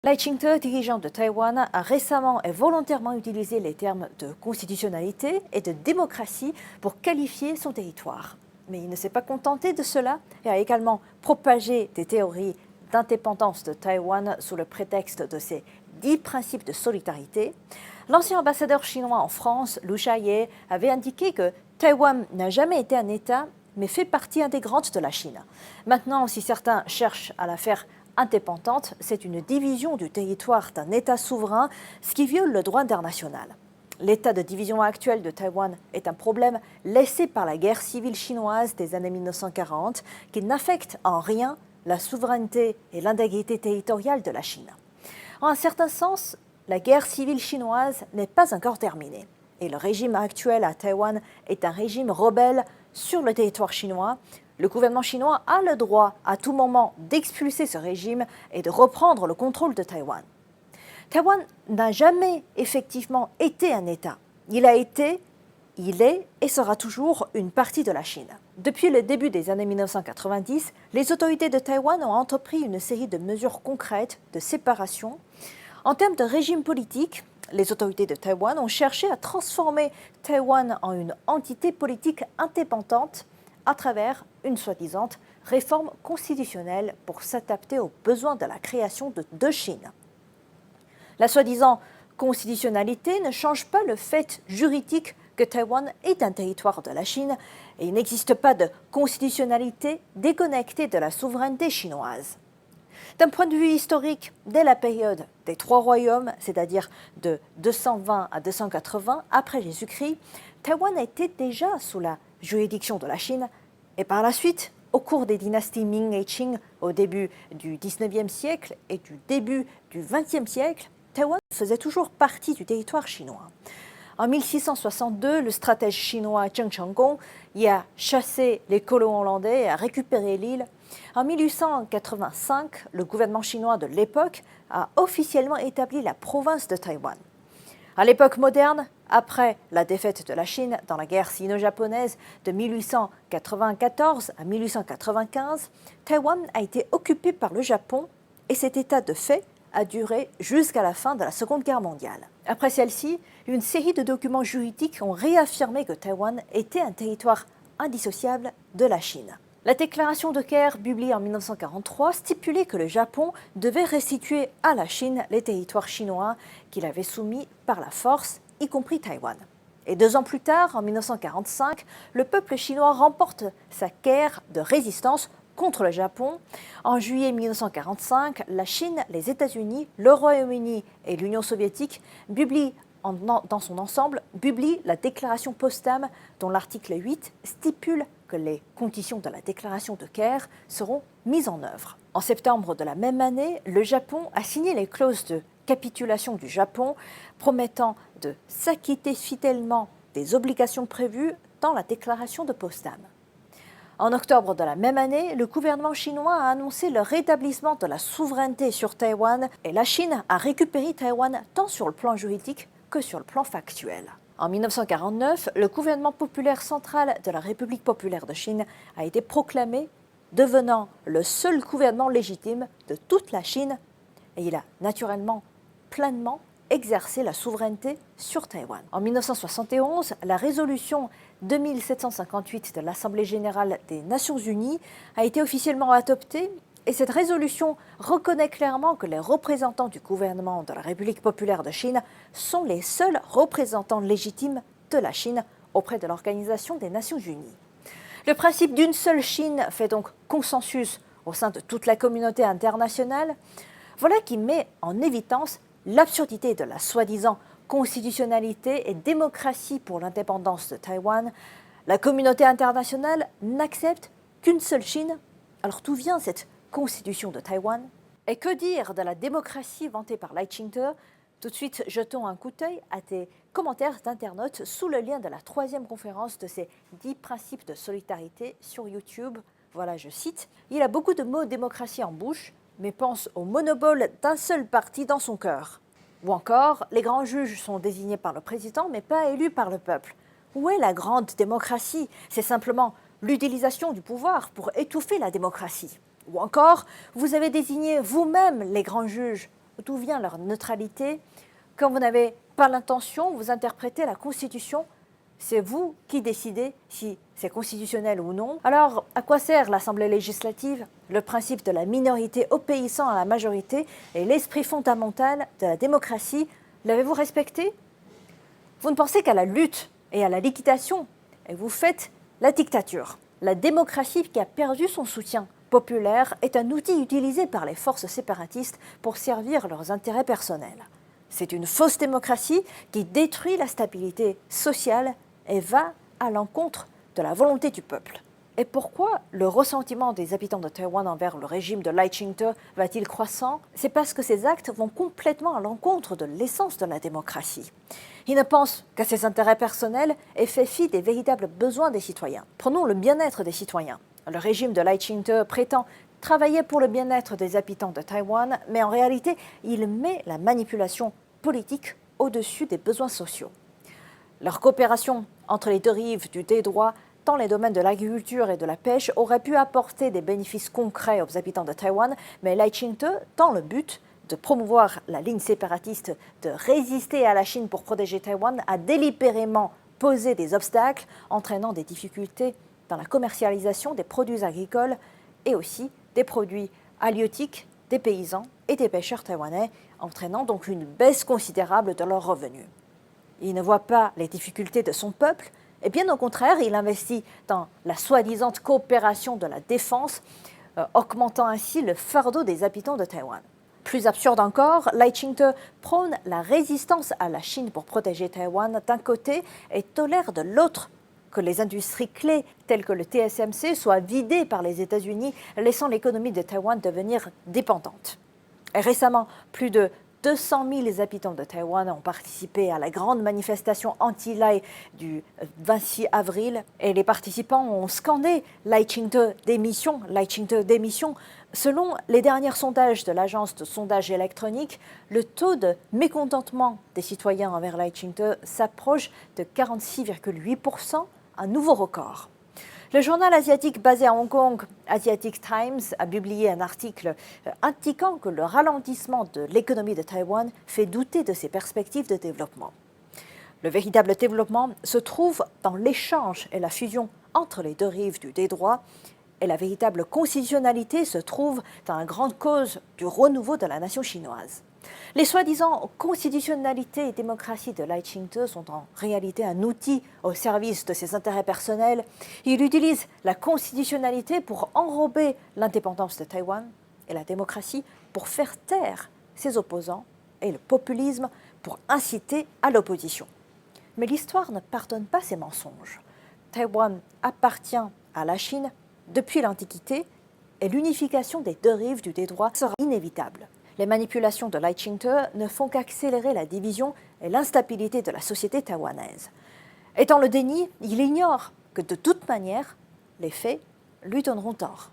Lai Ching-te, dirigeant de Taïwan, a récemment et volontairement utilisé les termes de constitutionnalité et de démocratie pour qualifier son territoire. Mais il ne s'est pas contenté de cela et a également propagé des théories d'indépendance de Taïwan sous le prétexte de ses 10 principes de solidarité. L'ancien ambassadeur chinois en France, Lu Xiaoye, avait indiqué que Taïwan n'a jamais été un État, mais fait partie intégrante de la Chine. Maintenant, si certains cherchent à la faire indépendante, c'est une division du territoire d'un État souverain, ce qui viole le droit international. L'état de division actuel de Taïwan est un problème laissé par la guerre civile chinoise des années 1940 qui n'affecte en rien la souveraineté et l'intégrité territoriale de la Chine. En un certain sens, la guerre civile chinoise n'est pas encore terminée et le régime actuel à Taïwan est un régime rebelle sur le territoire chinois. Le gouvernement chinois a le droit à tout moment d'expulser ce régime et de reprendre le contrôle de Taïwan. Taïwan n'a jamais effectivement été un État. Il a été, il est et sera toujours une partie de la Chine. Depuis le début des années 1990, les autorités de Taïwan ont entrepris une série de mesures concrètes de séparation. En termes de régime politique, les autorités de Taïwan ont cherché à transformer Taïwan en une entité politique indépendante à travers une soi-disant réforme constitutionnelle pour s'adapter aux besoins de la création de deux Chines. La soi-disant constitutionnalité ne change pas le fait juridique que Taïwan est un territoire de la Chine et il n'existe pas de constitutionnalité déconnectée de la souveraineté chinoise. D'un point de vue historique, dès la période des Trois Royaumes, c'est-à-dire de 220 à 280 après Jésus-Christ, Taïwan était déjà sous la juridiction de la Chine et par la suite, au cours des dynasties Ming et Qing au début du XIXe siècle et du début du XXe siècle, Taïwan faisait toujours partie du territoire chinois. En 1662, le stratège chinois Zheng Chenggong y a chassé les colons hollandais et a récupéré l'île. En 1885, le gouvernement chinois de l'époque a officiellement établi la province de Taïwan. À l'époque moderne, après la défaite de la Chine dans la guerre sino-japonaise de 1894 à 1895, Taïwan a été occupé par le Japon et cet état de fait a duré jusqu'à la fin de la Seconde Guerre mondiale. Après celle-ci, une série de documents juridiques ont réaffirmé que Taïwan était un territoire indissociable de la Chine. La déclaration de Caire, publiée en 1943, stipulait que le Japon devait restituer à la Chine les territoires chinois qu'il avait soumis par la force, y compris Taïwan. Et 2 ans plus tard, en 1945, le peuple chinois remporte sa guerre de résistance contre le Japon. En juillet 1945, la Chine, les États-Unis, le Royaume-Uni et l'Union soviétique publient dans son ensemble, publie la déclaration Potsdam dont l'article 8 stipule que les conditions de la déclaration de Caire seront mises en œuvre. En septembre de la même année, le Japon a signé les clauses de capitulation du Japon promettant de s'acquitter fidèlement des obligations prévues dans la déclaration de Potsdam. En octobre de la même année, le gouvernement chinois a annoncé le rétablissement de la souveraineté sur Taïwan et la Chine a récupéré Taïwan tant sur le plan juridique que sur le plan factuel. En 1949, le gouvernement populaire central de la République populaire de Chine a été proclamé, devenant le seul gouvernement légitime de toute la Chine et il a naturellement pleinement exercé la souveraineté sur Taïwan. En 1971, la résolution 2758 de l'Assemblée générale des Nations unies a été officiellement adoptée et cette résolution reconnaît clairement que les représentants du gouvernement de la République populaire de Chine sont les seuls représentants légitimes de la Chine auprès de l'Organisation des Nations unies. Le principe d'une seule Chine fait donc consensus au sein de toute la communauté internationale. Voilà qui met en évidence l'absurdité de la soi-disant constitutionnalité et démocratie pour l'indépendance de Taïwan. La communauté internationale n'accepte qu'une seule Chine. Alors d'où vient cette constitution de Taïwan? Et que dire de la démocratie vantée par Lai Ching-te? Tout de suite, jetons un coup d'œil à tes commentaires d'internautes sous le lien de la 3e conférence de ces 10 principes de solidarité sur YouTube. Voilà, je cite, « Il a beaucoup de mots démocratie en bouche, mais pense au monopole d'un seul parti dans son cœur. » Ou encore, les grands juges sont désignés par le président, mais pas élus par le peuple. Où est la grande démocratie? C'est simplement l'utilisation du pouvoir pour étouffer la démocratie. Ou encore, vous avez désigné vous-même les grands juges. d'où vient leur neutralité. Quand vous n'avez pas l'intention, vous interprétez la Constitution. C'est vous qui décidez si c'est constitutionnel ou non. Alors, à quoi sert l'Assemblée législative? Le principe de la minorité obéissant à la majorité et l'esprit fondamental de la démocratie, l'avez-vous respecté? Vous ne pensez qu'à la lutte et à la liquidation, et vous faites la dictature. La démocratie qui a perdu son soutien populaire est un outil utilisé par les forces séparatistes pour servir leurs intérêts personnels. C'est une fausse démocratie qui détruit la stabilité sociale et va à l'encontre de la volonté du peuple. Et pourquoi le ressentiment des habitants de Taïwan envers le régime de Lai Ching-te va-t-il croissant? C'est parce que ces actes vont complètement à l'encontre de l'essence de la démocratie. Ils ne pensent qu'à ses intérêts personnels et fait fi des véritables besoins des citoyens. Prenons le bien-être des citoyens. Le régime de Lai Ching-te prétend travailler pour le bien-être des habitants de Taïwan, mais en réalité, il met la manipulation politique au-dessus des besoins sociaux. Leur coopération entre les deux rives du détroit, dans les domaines de l'agriculture et de la pêche, aurait pu apporter des bénéfices concrets aux habitants de Taïwan, mais Lai Ching-te, dans le but de promouvoir la ligne séparatiste, de résister à la Chine pour protéger Taïwan, a délibérément posé des obstacles, entraînant des difficultés dans la commercialisation des produits agricoles et aussi des produits halieutiques des paysans et des pêcheurs taïwanais, entraînant donc une baisse considérable de leurs revenus. Il ne voit pas les difficultés de son peuple, et bien au contraire, il investit dans la soi-disant coopération de la défense, augmentant ainsi le fardeau des habitants de Taïwan. Plus absurde encore, Lai Ching-te prône la résistance à la Chine pour protéger Taïwan d'un côté et tolère de l'autre que les industries clés telles que le TSMC soient vidées par les États-Unis, laissant l'économie de Taïwan devenir dépendante. Et récemment, plus de 200 000 habitants de Taïwan ont participé à la grande manifestation anti-Lai du 26 avril et les participants ont scandé Lai Ching-te démission, Lai Ching-te démission. Selon les derniers sondages de l'agence de sondage électronique, le taux de mécontentement des citoyens envers Lai Ching-te s'approche de 46,8%, un nouveau record. Le journal asiatique basé à Hong Kong, Asiatic Times, a publié un article indiquant que le ralentissement de l'économie de Taïwan fait douter de ses perspectives de développement. Le véritable développement se trouve dans l'échange et la fusion entre les deux rives du détroit, et la véritable constitutionnalité se trouve dans la grande cause du renouveau de la nation chinoise. Les soi-disant constitutionnalité et démocratie de Lai Ching-te sont en réalité un outil au service de ses intérêts personnels. Il utilise la constitutionnalité pour enrober l'indépendance de Taïwan et la démocratie pour faire taire ses opposants et le populisme pour inciter à l'opposition. Mais l'histoire ne pardonne pas ces mensonges. Taïwan appartient à la Chine depuis l'Antiquité et l'unification des deux rives du détroit sera inévitable. Les manipulations de Lai Ching-te ne font qu'accélérer la division et l'instabilité de la société taïwanaise. Et dans le déni, il ignore que de toute manière, les faits lui donneront tort.